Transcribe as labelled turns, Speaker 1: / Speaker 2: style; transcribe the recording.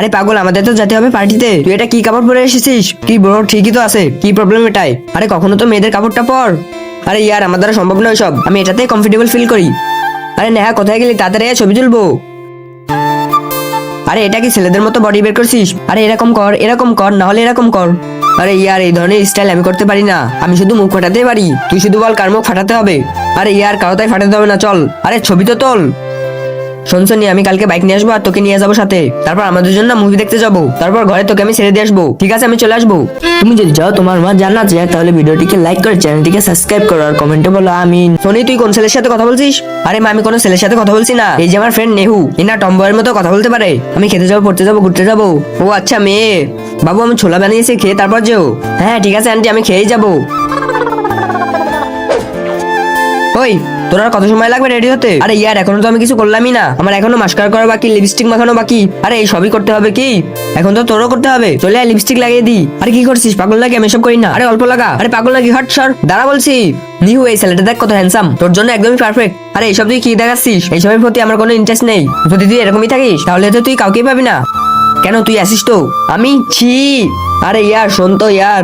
Speaker 1: আরে পাগল, আমাদের তো যেতে হবে পার্টিতে। তুই এটা কি কাপড় পরে এসেছিস? কি ব্রো, ঠিকই তো আছে, কি প্রবলেম এটাই? আরে কখনো তো মেয়েদের কাপড়টা পর। আরে ইয়ার, আমার দ্বারা সম্ভব নয় সব, আমি এটাতেই কমফোর্টেবল ফিল করি। আরে নেহা, কোথায় গেলি? তাড়াতাড়ি আয়, ছবি তুলবো। আরে এটা কি ছেলেদের মতো বডি বের করছিস? আরে এরকম কর, এরকম কর, না হলে এরকম কর। আরে ইয়ার, এই ধরনের স্টাইল আমি করতে পারি না, আমি শুধু মুখ ফাটাতেই পারি। তুই শুধু বল কার মুখ ফাটাতে হবে। আরে ইয়ার, কারো তাই ফাটাতে হবে না, চল। আরে ছবি তো তোল। শোন সোনি, আমি কালকে বাইক নিয়ে আসবো আর তোকে নিয়ে যাবো সাথে। তারপর আমাদের জন্য মুভি দেখতে যাবো, তারপর ঘরে তোকে আমি ছেড়ে দিয়ে আসবো। ঠিক আছে, আমি চলে আসবো। তুমি যদি চাও তোমার মা জানা যায়, তাহলে ভিডিওটিকে লাইক করে চ্যানেলটিকে সাবস্ক্রাইব করো আর কমেন্টে বলো আমিন। সোনি, তুই কোন ছেলের সাথে কথা বলছিস? আরে মা, আমি কোনো ছেলের সাথে কথা বলছি না। এই যে আমার ফ্রেন্ড নেহু, এনা টম্বয়ের মতো কথা বলতে পারে। আমি খেতে যাবো, পড়তে যাবো, ঘুরতে যাবো। ও আচ্ছা মেয়ে। বাবু, আমি ছোলা বানিয়েছি, খেয়ে তারপর যেও। হ্যাঁ ঠিক আছে আন্টি, আমি খেয়েই যাবো। ওই, তোর আর কত সময় লাগবে রেডি হতে? আরে ইয়ার, এখনো তো আমি কিছু করলামই না। আমার এখনো মাস্কারা করা বাকি, লিপস্টিক মাখানো বাকি। আরে এই সবই করতে হবে কি? এখন তো তোরও করতে হবে। চলে আয়, লিপস্টিক লাগিয়ে দি। আরে কি করছিস, পাগল নাকি? আমি এসব করি না। আরে অল্প লাগা। আরে পাগল নাকি? হট সর, দাঁড়া বলছি। নিহু, এই ছেলেটা দেখ কত হ্যান্ডসাম, তোর জন্য একদমই পারফেক্ট। আরে এইসব তুই কি দেখাচ্ছিস? এইসবের প্রতি আমার কোনো ইন্টারেস্ট নেই। যদি তুই এরকমই থাকিস তাহলে তো তুই কাউকেই পাবি না। কেন, তুই আসিস তো? আমি ছি। আরে ইয়ার, শোন তো ইয়ার।